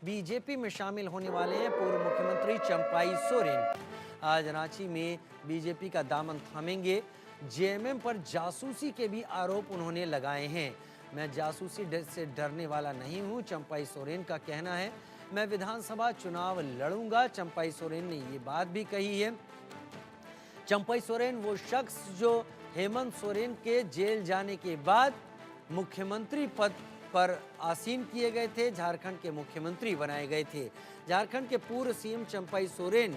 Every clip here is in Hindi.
बीजेपी में शामिल होने वाले हैं पूर्व मुख्यमंत्री चंपाई सोरेन। आज रांची में बीजेपी का दामन थामेंगे। जेएमएम पर जासूसी के भी आरोप उन्होंने लगाए हैं। मैं जासूसी से डरने वाला नहीं हूं, चंपाई सोरेन का कहना है। मैं विधानसभा चुनाव लड़ूंगा, चंपाई सोरेन ने ये बात भी कही है। चंपाई सोरेन वो शख्स जो हेमंत सोरेन के जेल जाने के बाद मुख्यमंत्री पद पर आसीन किए गए थे, झारखंड के मुख्यमंत्री बनाए गए थे। झारखंड के पूर्व सीएम चंपाई सोरेन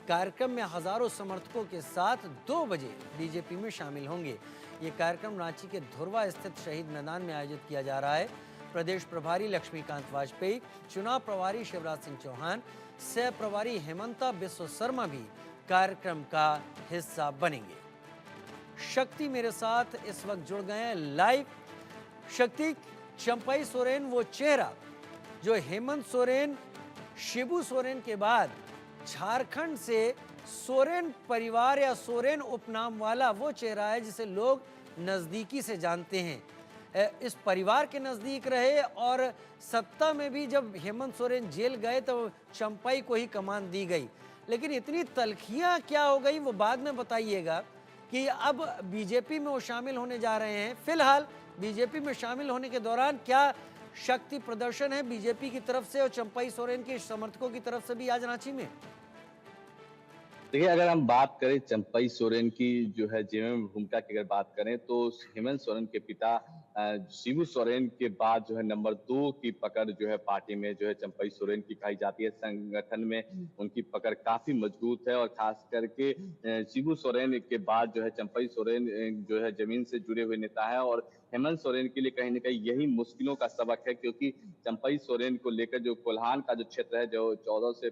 कार्यक्रम में हजारों समर्थकों के साथ 2 बजे बीजेपी में शामिल होंगे। ये कार्यक्रम रांची के धुर्वा स्थित शहीद मैदान में आयोजित किया जा रहा है। प्रदेश प्रभारी लक्ष्मीकांत वाजपेयी, चुनाव प्रभारी शिवराज सिंह चौहान, सह प्रभारी हेमंता बिस्व शर्मा भी कार्यक्रम का हिस्सा बनेंगे। शक्ति मेरे साथ इस वक्त जुड़ गए हैं लाइव। शक्ति, चंपाई सोरेन वो चेहरा जो हेमंत सोरेन, शिबू सोरेन के बाद झारखंड से सोरेन परिवार या सोरेन उपनाम वाला वो चेहरा है जिसे लोग नजदीकी से जानते हैं। इस परिवार के नजदीक रहे और सत्ता में भी जब हेमंत सोरेन जेल गए तो चंपाई को ही कमान दी गई। लेकिन इतनी तल्खियां क्या हो गई वो बाद में बताइएगा कि अब बीजेपी में वो शामिल होने जा रहे हैं। फिलहाल बीजेपी में शामिल होने के दौरान क्या शक्ति प्रदर्शन है बीजेपी की तरफ से और चंपाई सोरेन के समर्थकों की तरफ से भी आज रांची में? देखिए, अगर हम बात करें चंपई सोरेन की जो है जेएमएम में भूमिका की अगर बात करें तो हेमंत सोरेन के पिता शिबू सोरेन के बाद जो है नंबर 2 की पकड़ जो है पार्टी में जो है चंपई सोरेन की कही जाती है। संगठन में उनकी पकड़ काफी मजबूत है और खास करके शिबू सोरेन के बाद जो है चंपई सोरेन जो है जमीन से जुड़े हुए नेता है और हेमंत सोरेन के लिए कहीं न कहीं यही मुश्किलों का सबक है क्योंकि चंपई सोरेन को लेकर जो कोल्हान का जो क्षेत्र है जो 14 से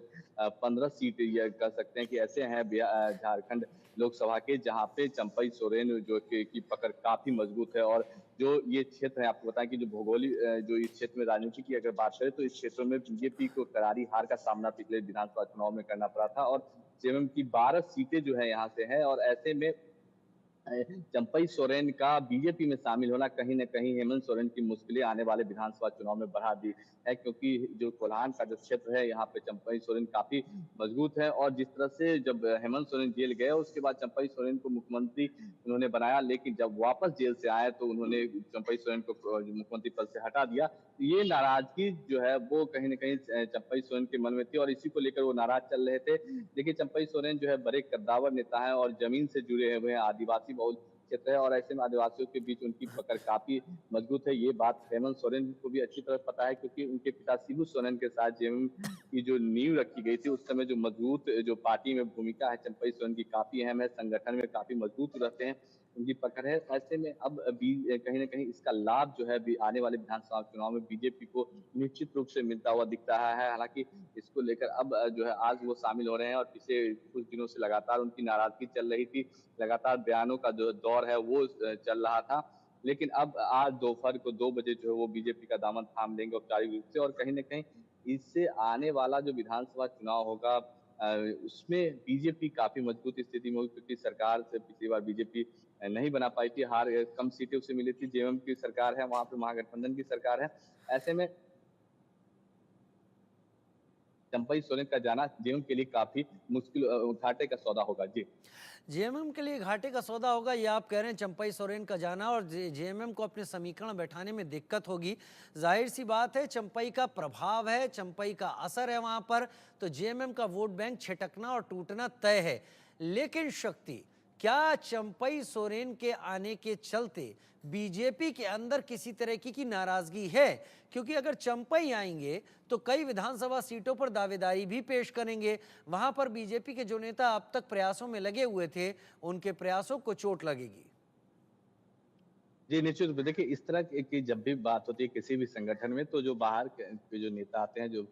15 सीट ये कह सकते हैं कि ऐसे हैं झारखंड लोकसभा के जहां पे चंपई सोरेन जो की पकड़ काफी मजबूत है और जो ये क्षेत्र है आपको बताएं कि जो भौगोलिक जो इस क्षेत्र में राजनीति की अगर बात करें तो इस क्षेत्र में बीजेपी को करारी हार का सामना पिछले विधानसभा चुनाव में करना पड़ा था और जेएमएम की 12 सीटें जो है यहाँ से है और ऐसे में चंपई सोरेन का बीजेपी में शामिल होना कहीं न कहीं हेमंत सोरेन की मुश्किलें आने वाले विधानसभा चुनाव में बढ़ा दी है क्योंकि जो कोल्हान का जो क्षेत्र है यहाँ पे चंपई सोरेन काफी मजबूत है और जिस तरह से जब हेमंत सोरेन जेल गए उसके बाद चंपई सोरेन को मुख्यमंत्री उन्होंने बनाया लेकिन जब वापस जेल से आए तो उन्होंने चंपई सोरेन को मुख्यमंत्री पद से हटा दिया। ये नाराजगी जो है वो कहीं न कहीं चंपई सोरेन के मन में थी और इसी को लेकर वो नाराज चल रहे थे। देखिए चंपई सोरेन जो है बड़े कद्दावर नेता है और जमीन से जुड़े हुए हैं, आदिवासी बहुल क्षेत्र है और ऐसे में आदिवासियों के बीच उनकी पकड़ काफी मजबूत है। ये बात हेमंत सोरेन को भी अच्छी तरह पता है क्योंकि उनके पिता शिबू सोरेन के साथ जेएमएम की जो नींव रखी गई थी उस समय जो मजबूत जो पार्टी में भूमिका है चंपई सोरेन की काफी अहम है, संगठन में काफी मजबूत रहते हैं, उनकी पकड़ है। ऐसे में अब कहीं न कहीं इसका लाभ जो है आने वाले विधानसभा चुनाव में बीजेपी को निश्चित रूप से मिलता हुआ दिख रहा है। हालाँकि इसको लेकर अब जो है आज वो शामिल हो रहे हैं और पिछले कुछ दिनों से लगातार उनकी नाराजगी चल रही थी। लगातार बयानों का जो दौर है वो चल रहा था। लेकिन अब आज दोपहर को 2 बजे जो है वो बीजेपी का दामन थाम लेंगे औपचारिक रूप से और कहीं न कहीं इससे आने वाला जो विधानसभा चुनाव होगा अ, उसमें बीजेपी काफ़ी मजबूत स्थिति में होगी क्योंकि सरकार से पिछली बार बीजेपी नहीं बना पाई थी, कम सीटें उसे मिली थी, जेएमएम की सरकार है, वहाँ पे महागठबंधन की सरकार है। ऐसे में चंपई सोरेन का जाना जेएमएम के लिए काफ़ी मुश्किल घाटे का सौदा होगा। जी। जेएमएम के लिए घाटे का सौदा होगा ये आप कह रहे हैं, चंपाई सोरेन का जाना और जेएमएम को अपने समीकरण बैठाने में दिक्कत होगी। जाहिर सी बात है, चंपाई का प्रभाव है, चंपाई का असर है वहां पर, तो जेएमएम का वोट बैंक छिटकना और टूटना तय है। लेकिन शक्ति, क्या चंपाई सोरेन के आने के चलते बीजेपी के अंदर किसी तरह की नाराजगी है? क्योंकि अगर चंपाई आएंगे तो कई विधानसभा सीटों पर दावेदारी भी पेश करेंगे। वहां पर बीजेपी के जो नेता अब तक प्रयासों में लगे हुए थे, उनके प्रयासों को चोट लगेगी। जी, निश्चित रूप से। देखिए, इस तरह की जब भी बात होती है किसी भी संगठन में, तो जो बाहर के जो नेता आते हैं, जो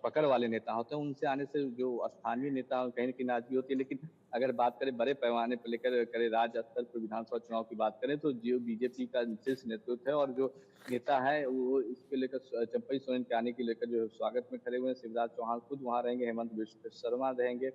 पकड़ वाले नेता होते हैं, उनसे आने से जो स्थानीय नेता कहीं न कहीं नाराज़गी होती है। लेकिन अगर बात करें बड़े पैमाने पर लेकर करें राज्य स्तर पर विधानसभा चुनाव की बात करें, तो जो बीजेपी का शीर्ष नेतृत्व है और जो नेता है, वो इसके लेकर चंपई सोरेन के आने के लेकर जो है स्वागत में खड़े हुए हैं। शिवराज चौहान खुद वहाँ रहेंगे, हेमंत बिस्व शर्मा रहेंगे।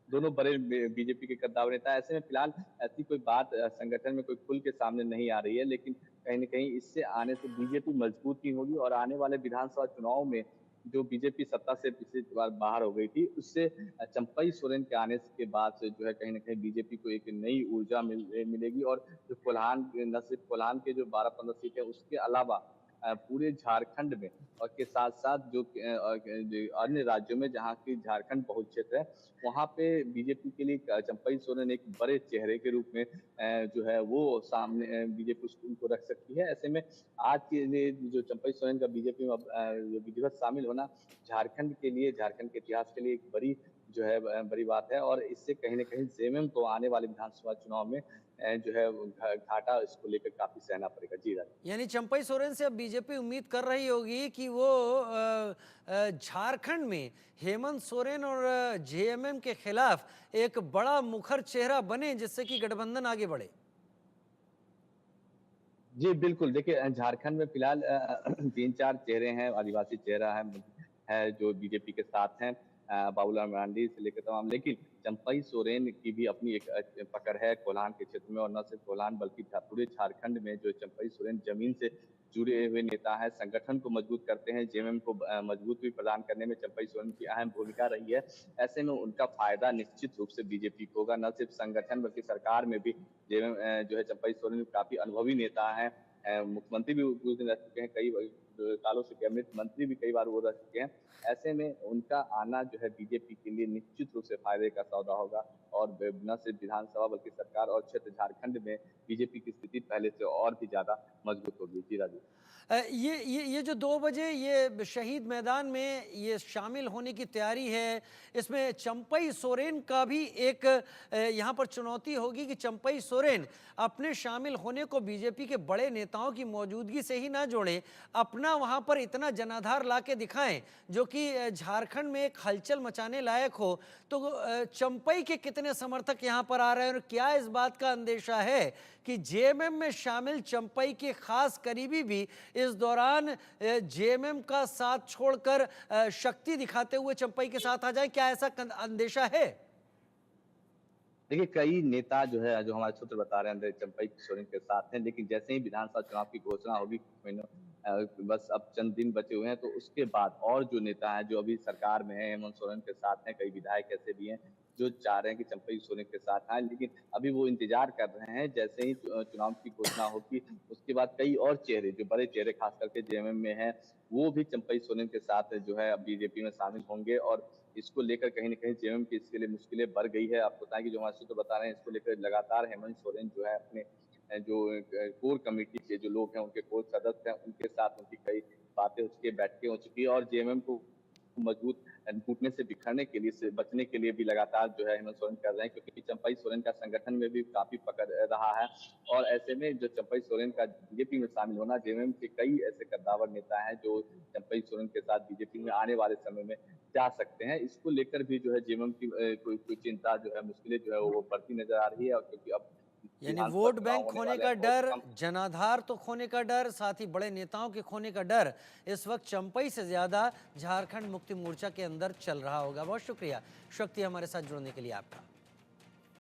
दोनों बड़े बीजेपी के कद्दावर नेता हैं। ऐसे में फिलहाल ऐसी कोई बात संगठन में कोई खुल के सामने नहीं आ रही है, लेकिन कहीं न कहीं इससे आने से बीजेपी मजबूत ही होगी और आने वाले विधानसभा चुनाव में जो बीजेपी सत्ता से पिछली बार बाहर हो गई थी, उससे चंपई सोरेन के आने के बाद से जो है कहीं न कहीं बीजेपी को एक नई ऊर्जा मिलेगी और जो कोल्हान, न सिर्फ कोल्हान के जो 12-15 सीट है, उसके अलावा पूरे झारखंड में और के साथ-साथ जो अन्य राज्यों में जहाँ की झारखंड बहुल क्षेत्र है, वहाँ पे बीजेपी के लिए चंपई सोरेन एक बड़े चेहरे के रूप में जो है वो सामने बीजेपी उनको रख सकती है। ऐसे में आज के लिए जो चंपई सोरेन का बीजेपी में जो विधिवत शामिल होना झारखंड के लिए, झारखंड के इतिहास के लिए एक बड़ी जो है बड़ी बात है और इससे कहीं न कहीं जेएमएम को आने वाले विधानसभा चुनाव में जो है घाटा इसको लेकर काफ़ी सहना पड़ेगा। जी, राजीव। यानी चंपई सोरेन से अब बीजेपी उम्मीद कर रही होगी कि वो झारखंड में हेमंत सोरेन और जेएमएम के खिलाफ एक बड़ा मुखर चेहरा बने, जिससे कि गठबंधन आगे बढ़े। जी, बिल्कुल। देखिए झारखंड में फ़िलहाल 3-4 चेहरे हैं, आदिवासी चेहरा है जो बीजेपी के साथ हैं। बाबूलाल मरांडी से लेकर तमाम, लेकिन चंपई सोरेन की भी अपनी एक पकड़ है कोल्हान के क्षेत्र में और न सिर्फ कोल्हान बल्कि पूरे झारखंड में जो चंपई सोरेन ज़मीन से जुड़े हुए नेता हैं, संगठन को मजबूत करते हैं, जेएमएम को मजबूती प्रदान करने में चंपई सोरेन की अहम भूमिका रही है। ऐसे में उनका फ़ायदा निश्चित रूप से बीजेपी को होगा, न सिर्फ संगठन बल्कि सरकार में भी जेएमएम जो है चंपई सोरेन काफ़ी अनुभवी नेता हैं। मुख्यमंत्री भी कुछ दिन रह चुके हैं, कई सालों से कैबिनेट मंत्री भी कई बार वो रह चुके हैं। ऐसे में उनका आना जो है बीजेपी के लिए निश्चित रूप से फायदे का सौदा होगा और न सिर्फ विधानसभा बल्कि सरकार और क्षेत्र झारखंड में बीजेपी की स्थिति पहले से और भी ज्यादा मजबूत होगी। जी राजू। ये जो 2 बजे ये शहीद मैदान में ये शामिल होने की तैयारी है, इसमें चंपई सोरेन का भी एक यहाँ पर चुनौती होगी कि चंपई सोरेन अपने शामिल होने को बीजेपी के बड़े नेताओं की मौजूदगी से ही ना जोड़ें, अपना वहाँ पर इतना जनाधार ला के दिखाएं जो कि झारखंड में एक हलचल मचाने लायक हो। तो चंपई के कितने समर्थक यहाँ पर आ रहे हैं और क्या इस बात का अंदेशा है कि जेएमएम में शामिल चंपई के खास करीबी भी इस दौरान जेएमएम का साथ छोड़कर शक्ति दिखाते हुए चंपई के साथ आ जाए? क्या ऐसा अंदेशा है? देखिए, कई नेता जो है, जो हमारे सूत्र बता रहे हैं, चंपई सोरेन के साथ हैं, लेकिन जैसे ही विधानसभा चुनाव की घोषणा होगी कुछ महीनों बस अब चंद दिन बचे हुए हैं, तो उसके बाद और जो नेता हैं, जो अभी सरकार में हैं, हेमंत सोरेन के साथ हैं, कई विधायक ऐसे भी हैं, जो चाह रहे हैं कि चंपई सोरेन के साथ आएँ, लेकिन अभी वो इंतजार कर रहे हैं, जैसे ही चुनाव की घोषणा होगी, उसके बाद कई और चेहरे, जो बड़े चेहरे खास करके जेएमएम में हैं, वो भी चंपई सोरेन के साथ जो है अब बीजेपी में शामिल होंगे और इसको लेकर कहीं न कहीं जेएमएम की इसके लिए मुश्किलें बढ़ गई है। आपको बताएँ कि जो हमारे सूत्र बता रहे हैं, इसको लेकर लगातार हेमंत सोरेन जो है अपने जो कोर कमेटी के जो लोग हैं, उनके कोर सदस्य हैं, उनके साथ उनकी कई बातें हो चुकी है, बैठकें हो चुकी है और जेएमएम को मजबूत टूटने से बिखरने के लिए, से बचने के लिए भी लगातार जो है हेमंत सोरेन कर रहे हैं, क्योंकि चंपई सोरेन का संगठन में भी काफ़ी पकड़ रहा है और ऐसे में जो चंपई सोरेन का बीजेपी में शामिल होना, जेएमएम के कई ऐसे कद्दावर नेता हैं, जो चंपई सोरेन के साथ बीजेपी में आने वाले समय में जा सकते हैं। इसको लेकर भी जो है जेएमएम की कोई चिंता जो है, मुश्किलें जो है वो बढ़ती नज़र आ रही है और क्योंकि अब यानी विधानसभा वोट चुनाव बैंक होने खोने वाले का हैं, बहुत डर, कम। जनाधार तो खोने का डर, साथ ही बड़े नेताओं के खोने का डर इस वक्त चंपई से ज्यादा झारखंड मुक्ति मोर्चा के अंदर चल रहा होगा। बहुत शुक्रिया शक्ति, हमारे साथ जुड़ने के लिए आपका।